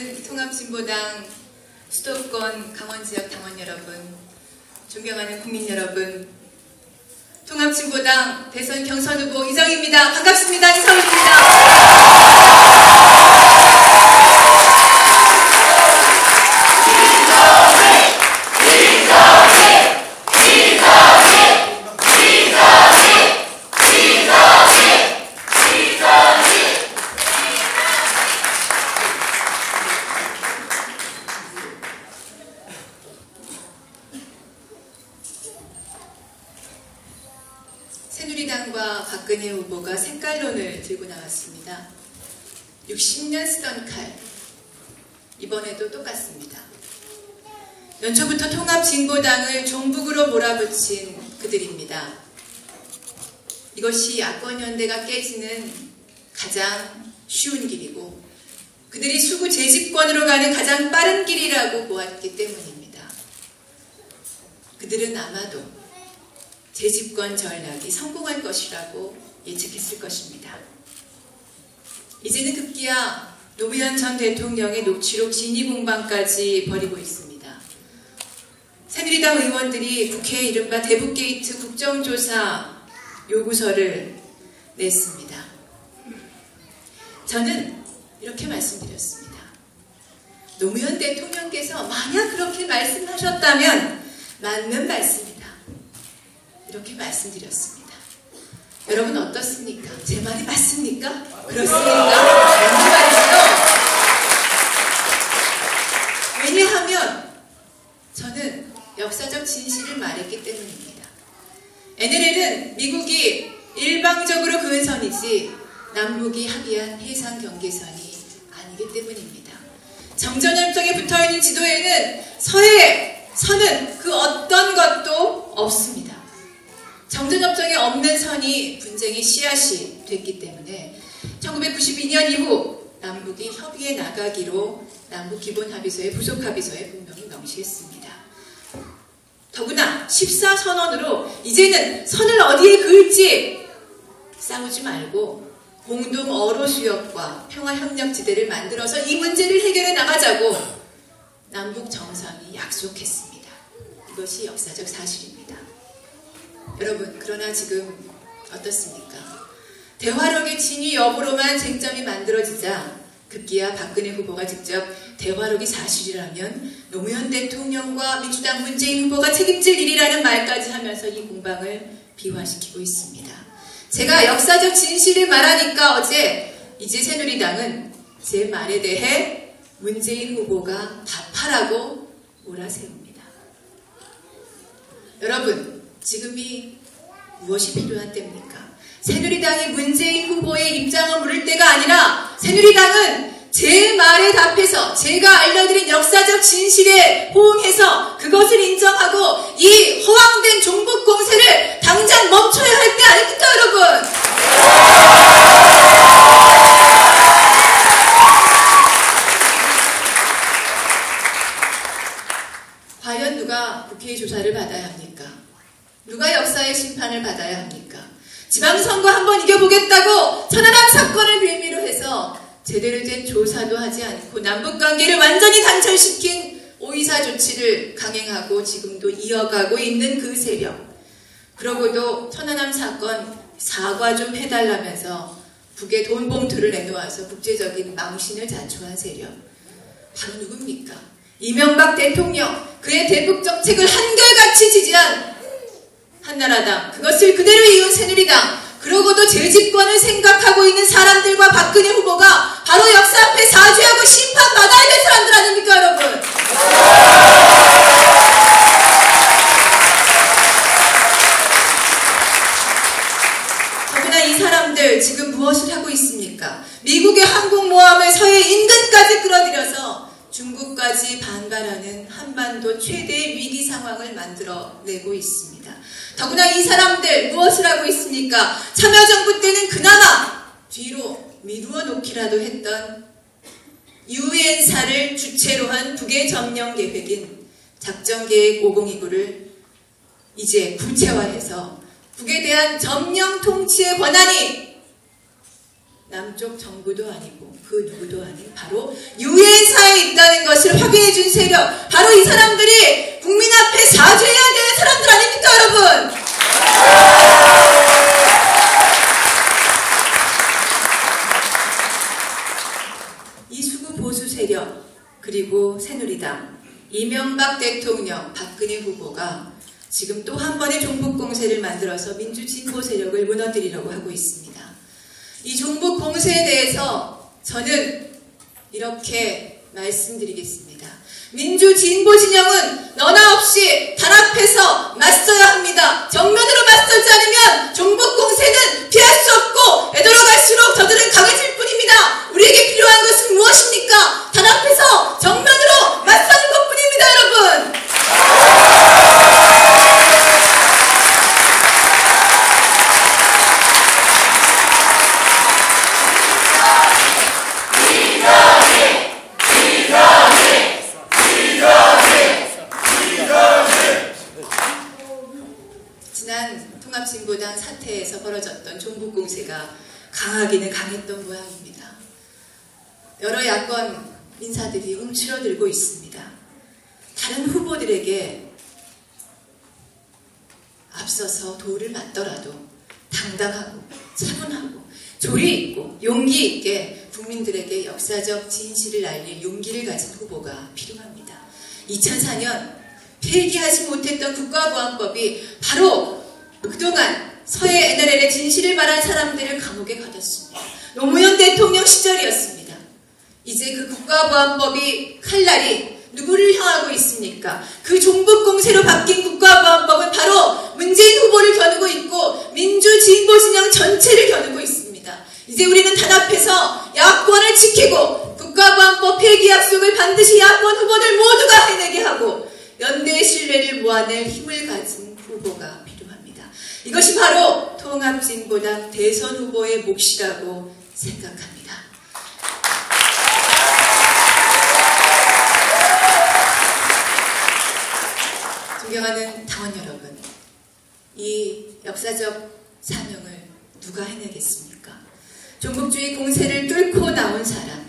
존경하는 통합진보당 수도권 강원지역 당원 여러분, 존경하는 국민 여러분, 통합진보당 대선 경선 후보 이정희입니다. 반갑습니다. 이성희입니다. 새누리당과 박근혜 후보가 색깔론을 들고 나왔습니다. 60년 쓰던 칼, 이번에도 똑같습니다. 연초부터 통합진보당을 종북으로 몰아붙인 그들입니다. 이것이 야권연대가 깨지는 가장 쉬운 길이고 그들이 수구 재집권으로 가는 가장 빠른 길이라고 보았기 때문입니다. 그들은 아마도 재집권 전략이 성공할 것이라고 예측했을 것입니다. 이제는 급기야 노무현 전 대통령의 녹취록 진위 공방까지 벌이고 있습니다. 새누리당 의원들이 국회에 이른바 대북게이트 국정조사 요구서를 냈습니다. 저는 이렇게 말씀드렸습니다. 노무현 대통령께서 만약 그렇게 말씀하셨다면 맞는 말씀입니다. 이렇게 말씀드렸습니다. 여러분 어떻습니까? 제 말이 맞습니까? 그렇습니까? 맞는 말이죠. 왜냐하면 저는 역사적 진실을 말했기 때문입니다. NLL은 미국이 일방적으로 그은 선이지 남북이 합의한 해상 경계선이 아니기 때문입니다. 정전협정에 붙어있는 지도에는 서해 선은 그 어떤 것도 없습니다. 정전협정에 없는 선이 분쟁의 씨앗이 됐기 때문에 1992년 이후 남북이 협의에 나가기로 남북기본합의서의 부속합의서에 분명히 명시했습니다. 더구나 14선언으로 이제는 선을 어디에 그을지 싸우지 말고 공동 어로수역과 평화협력지대를 만들어서 이 문제를 해결해 나가자고 남북 정상이 약속했습니다. 이것이 역사적 사실입니다. 여러분, 그러나 지금 어떻습니까? 대화록의 진위 여부로만 쟁점이 만들어지자 급기야 박근혜 후보가 직접 대화록이 사실이라면 노무현 대통령과 민주당 문재인 후보가 책임질 일이라는 말까지 하면서 이 공방을 비화시키고 있습니다. 제가 역사적 진실을 말하니까 이제 새누리당은 제 말에 대해 문재인 후보가 답하라고 몰아세웁니다. 여러분, 지금이 무엇이 필요한 때입니까? 새누리당이 문재인 후보의 입장을 물을 때가 아니라 새누리당은 제 말에 답해서 제가 알려드린 역사적 진실에 호응해서 그것을 인정하고 이 허황된 종북 공세를 당장 멈춰야 할 때 아닙니까, 여러분? 과연 누가 국회의 조사를 받아야 합니까? 누가 역사의 심판을 받아야 합니까? 지방선거 한번 이겨보겠다고 천안함 사건을 빌미로 해서 제대로 된 조사도 하지 않고 남북관계를 완전히 단절시킨 5.24 조치를 강행하고 지금도 이어가고 있는 그 세력. 그러고도 천안함 사건 사과 좀 해달라면서 북에 돈 봉투를 내놓아서 국제적인 망신을 자초한 세력. 바로 누굽니까? 이명박 대통령, 그의 대북 정책을 한결같이 지지한 한나라당, 그것을 그대로 이은 새누리당, 그러고도 재집권을 생각하고 있는 사람들과 박근혜 후보가 바로 역사 앞에 사죄하고 심판받아야 될 사람들 아닙니까, 여러분? 더구나 이 사람들 지금 무엇을 하고 있습니까? 미국의 항공모함을 서해 인근까지 끌어들여서 중국까지 반발하는 한반도 최대의 위기 상황을 만들어내고 있습니다. 더구나 이 사람들 무엇을 하고 있습니까? 참여정부 때는 그나마 뒤로 미루어 놓기라도 했던 유엔사를 주체로 한 북의 점령 계획인 작전계획 5029를 이제 구체화해서 북에 대한 점령 통치의 권한이 남쪽 정부도 아니고 그 누구도 아닌 바로 유엔사에 것을 확인해 준 세력, 바로 이 사람들이 국민 앞에 사죄해야 되는 사람들 아닙니까, 여러분? 이수구 보수 세력, 그리고 새누리당, 이명박 대통령, 박근혜 후보가 지금 또 한 번의 종북 공세를 만들어서 민주진보 세력을 무너뜨리려고 하고 있습니다. 이 종북 공세에 대해서 저는 이렇게 말씀드리겠습니다. 민주진보 진영은 너나 없이 단합해서 맞서야 합니다. 정면으로 맞서지 않으면 종북 공세는 피할 수 없고 되돌아갈수록 저들은 강해질 뿐입니다. 우리에게 필요한 것은 무엇입니까? 단합해서 정면으로 맞서는 것뿐입니다, 여러분. 지난 통합진보당 사태에서 벌어졌던 종북 공세가 강하기는 강했던 모양입니다. 여러 야권 인사들이 움츠러들고 있습니다. 다른 후보들에게 앞서서 도를 맞더라도 당당하고 차분하고 조리 있고 용기 있게 국민들에게 역사적 진실을 알릴 용기를 가진 후보가 필요합니다. 2004년 폐기하지 못했던 국가보안법이 바로 그동안 서해 NLL의 진실을 말한 사람들을 감옥에 가뒀습니다. 노무현 대통령 시절이었습니다. 이제 그 국가보안법이 칼날이 누구를 향하고 있습니까? 그 종북 공세로 바뀐 국가보안법은 바로 문재인 후보를 겨누고 있고 민주진보 진영 전체를 겨누고 있습니다. 이제 우리는 단합해서 야권을 지키고 국가보안법 폐기 약속을 반드시 야권 후보들 모두가 해내게 하고 연대의 신뢰를 모아낼 힘을 가진 후보가 필요합니다. 이것이 바로 통합진보당 대선 후보의 몫이라고 생각합니다. 존경하는 당원 여러분, 이 역사적 사명을 누가 해내겠습니까? 종북주의 공세를 뚫고 나온 사람,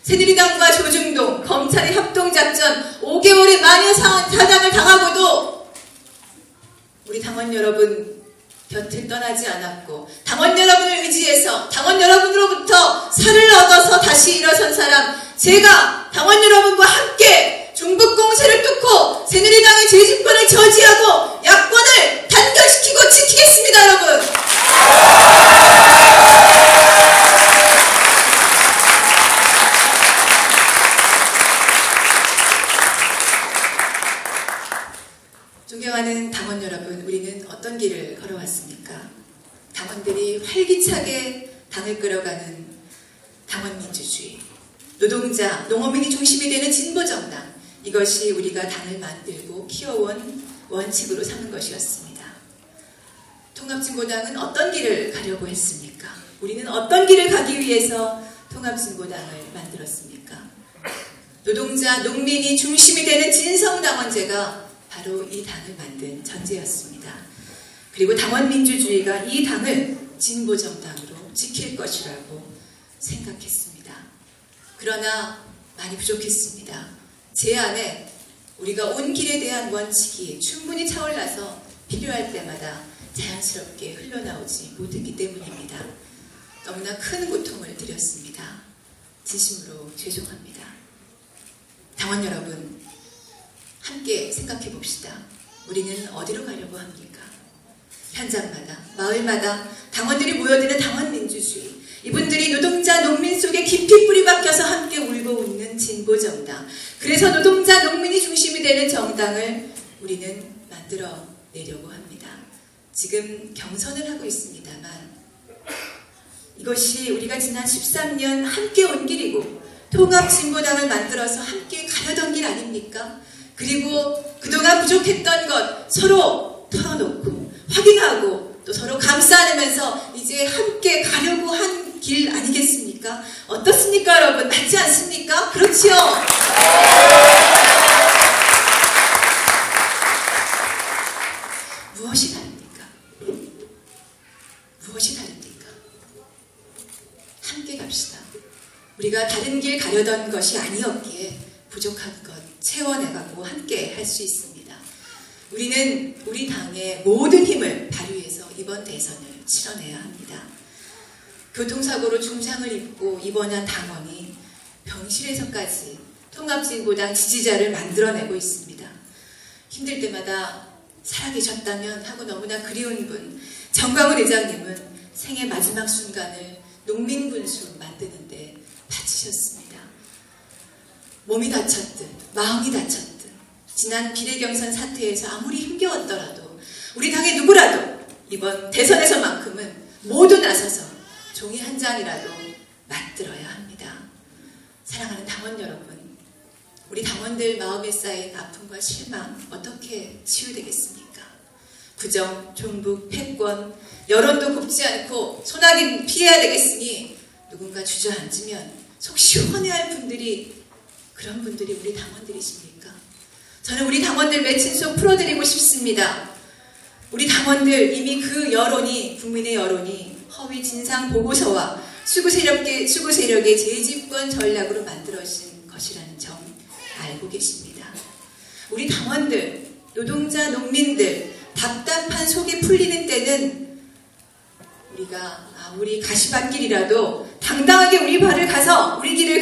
새누리당과 조중동, 검찰의 협동작전 5개월의 마녀 사당을 당하고도 우리 당원 여러분 곁을 떠나지 않았고 당원 여러분을 의지해서 당원 여러분으로부터 살을 얻어서 다시 일어선 사람, 제가 당원 여러분과 함께 종북 공세를 뚫고 새누리당의 재집권을 저지하고 야권을 단결시키고 지키겠습니다, 여러분. 존경하는 당원 여러분, 우리는 어떤 길을 걸어왔습니까? 당원들이 활기차게 당을 끌어가는 당원 민주주의, 노동자, 농어민이 중심이 되는 진보정당, 이것이 우리가 당을 만들고 키워온 원칙으로 삼은 것이었습니다. 통합진보당은 어떤 길을 가려고 했습니까? 우리는 어떤 길을 가기 위해서 통합진보당을 만들었습니까? 노동자, 농민이 중심이 되는 진성당원제가 바로 이 당을 만든 전제였습니다. 그리고 당원 민주주의가 이 당을 진보정당으로 지킬 것이라고 생각했습니다. 그러나 많이 부족했습니다. 제 안에 우리가 온 길에 대한 원칙이 충분히 차올라서 필요할 때마다 자연스럽게 흘러나오지 못했기 때문입니다. 너무나 큰 고통을 드렸습니다. 진심으로 죄송합니다. 당원 여러분, 함께 생각해 봅시다. 우리는 어디로 가려고 합니까? 현장마다, 마을마다 당원들이 모여드는 당원 민주주의, 이분들이 노동자, 농민 속에 깊이 뿌리 박혀서 함께 울고 웃는 진보정당, 그래서 노동자, 농민이 중심이 되는 정당을 우리는 만들어내려고 합니다. 지금 경선을 하고 있습니다만 이것이 우리가 지난 13년 함께 온 길이고 통합진보당을 만들어서 함께 가려던 길 아닙니까? 그리고 그동안 부족했던 것 서로 털어놓고 확인하고 또 서로 감싸 안으면서 이제 함께 가려고 한 길 아니겠습니까? 어떻습니까, 여러분? 맞지 않습니까? 그렇지요? 무엇이 다릅니까? 무엇이 다릅니까? 함께 갑시다. 우리가 다른 길 가려던 것이 아니었기에 부족한 것 채워내가고 함께 할 수 있습니다. 우리는 우리 당의 모든 힘을 발휘해서 이번 대선을 치러내야 합니다. 교통사고로 중상을 입고 입원한 당원이 병실에서까지 통합진보당 지지자를 만들어내고 있습니다. 힘들 때마다 살아계셨다면 하고 너무나 그리운 분, 정광훈 회장님은 생애 마지막 순간을 농민분수 만드는데 바치셨습니다. 몸이 다쳤든 마음이 다쳤든 지난 비례경선 사태에서 아무리 힘겨웠더라도 우리 당의 누구라도 이번 대선에서만큼은 모두 나서서 종이 한 장이라도 맞들어야 합니다. 사랑하는 당원 여러분, 우리 당원들 마음에 쌓인 아픔과 실망 어떻게 치유되겠습니까? 부정, 종북, 패권, 여론도 굽지 않고 소나기 피해야 되겠으니 누군가 주저앉으면 속 시원해할 분들이, 그런 분들이 우리 당원들이십니까? 저는 우리 당원들 맺힌 속 풀어드리고 싶습니다. 우리 당원들 이미 그 여론이, 국민의 여론이 허위 진상 보고서와 수구 세력의 재집권 전략으로 만들어진 것이라는 점 알고 계십니다. 우리 당원들, 노동자, 농민들 답답한 속이 풀리는 때는 우리가 아무리 가시밭길이라도 당당하게 우리 길을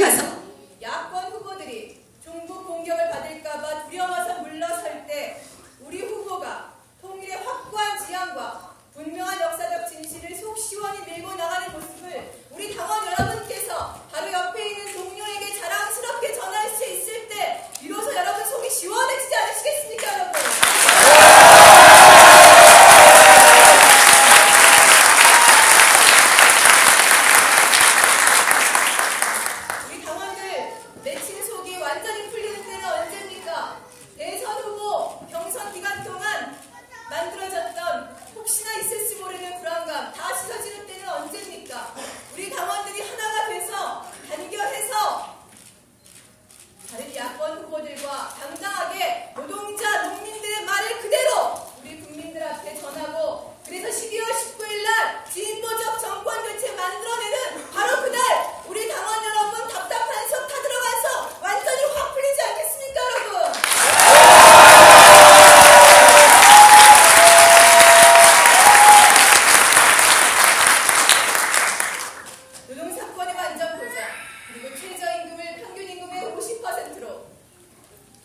가서 야권 후보들이 종북 공격을 받을까봐 두려워서 물러설 때 우리 후보가 통일의 확고한 지향과 분명한 역사적 진실을 속 시원히 밀고 나가는 모습을 우리 당원 여러분께서 바로 옆에 있는 동료에게 자랑스럽게 전할 수 있을 때 비로소 여러분 속이 시원해지지 않으시겠습니까, 여러분? 우리 당원들 맺힌 속이 완전히 풀리는 때는 언제입니까? 대선 후보 경선 기간 동안 만들어졌던 혹시나 있을지 모르는 불안감 다 씻어지는 때는 언제입니까? 우리 당원들이 하나가 돼서 단결해서 다른 야권 후보들과 당당하게 노동자, 농민들의 말을 그대로 우리 국민들 앞에 전하고 그래서 12월 19일 날 진보적 정권 교체 만들어내는 바로 그날 우리 당원 여러분 답답한 속 다 들어가서 완전히 확 풀리지 않겠습니까, 여러분? 노동사건의 완전 보장, 그리고 최저임금을 평균임금의 50%로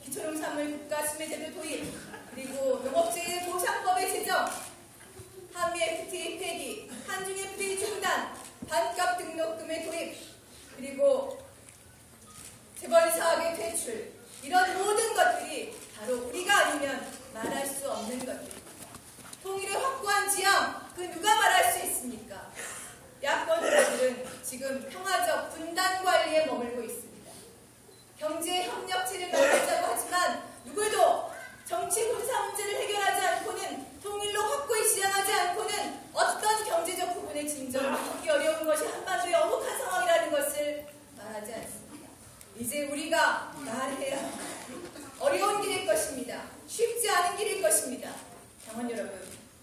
기초농산물 국가심의제도 도입, 그리고 농업재해 보상법의 제정, 한미 FTA 폐기, 한중 FTA 중단, 반값 등록금의 도입, 그리고 재벌 사학의 퇴출, 이런 모든 것들이 바로 우리가 아니면 말할 수 없는 것들입니다. 통일의 확고한 지향, 그 누가 말할 수 있습니까? 야권 후보들은 지금 평화적 분단 관리에 머물고 있습니다. 경제 협력체를 만들자고 하지만 누구도 정치 군사 문제를 해결하지 않고는 통일로 확고히 지향하지 않고는 어떤 경제적 부분의 진전을 이루기 어려운 것이 한반도의 엄혹한 상황이라는 것을 말하지 않습니다. 이제 우리가 말해야 합니다. 어려운 길일 것입니다. 쉽지 않은 길일 것입니다. 당원 여러분,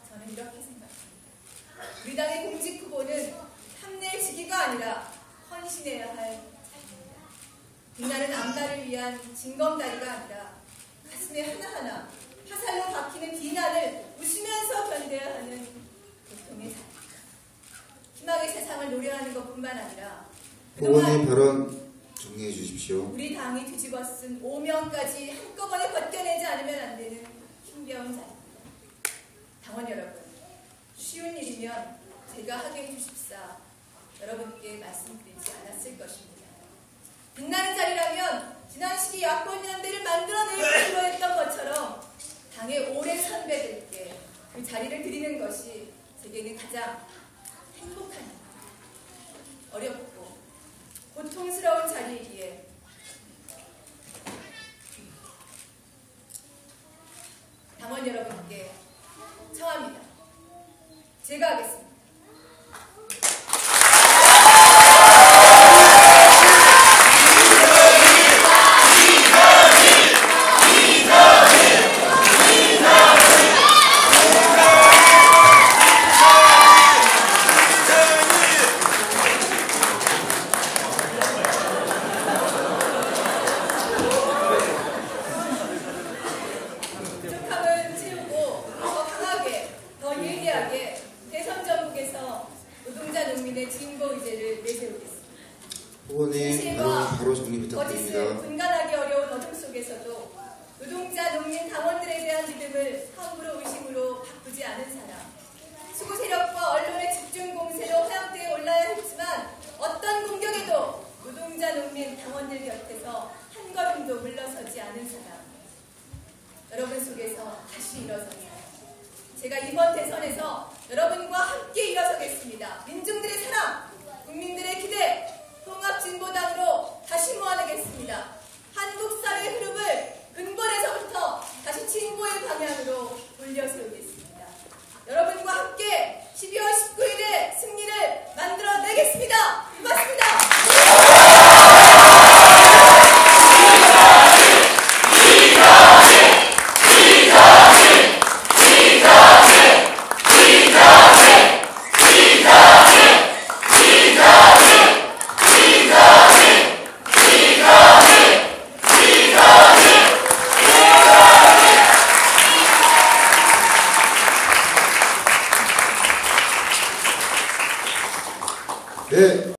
저는 이렇게 생각합니다. 우리 당의 공직 후보는 탐내지기가 아니라 헌신해야 할 자입니다. 빛나는 앞날을 위한 징검다리가 아니라 가슴에 하나하나 화살로 박히는 비난을 웃으면서 견뎌야 하는 보통의 삶. 희망의 세상을 노래하는 것뿐만 아니라 후보님 발언 정리해 주십시오. 우리 당이 뒤집어 쓴 오명까지 한꺼번에 벗겨내지 않으면 안 되는 힘겨운 자입니다. 당원 여러분, 쉬운 일이면 제가 하게 해주십사 여러분께 말씀드리지 않았을 것입니다. 빛나는 자리라면 지난 시기 야권연대를 만들어내기로 했던 것처럼 당의 오랜 선배들께 그 자리를 드리는 것이 제게는 가장 행복한 일, 어렵고 고통스러운 자리이기에 당원 여러분께 청합니다. 제가 하겠습니다. 많은 사람, 여러분 속에서 다시 일어서며 제가 이번 대선에서 여러분과 함께 일어서겠습니다. 민중들의 사랑, 국민들의 기대, 통합진보당으로 다시 모아내겠습니다. 한국 사회의 흐름을 근본에서부터 다시 진보의 방향으로 올려세우겠습니다. 여러분과 함께 12월 19일에 승리를 만들어내겠습니다. 고맙습니다. 네.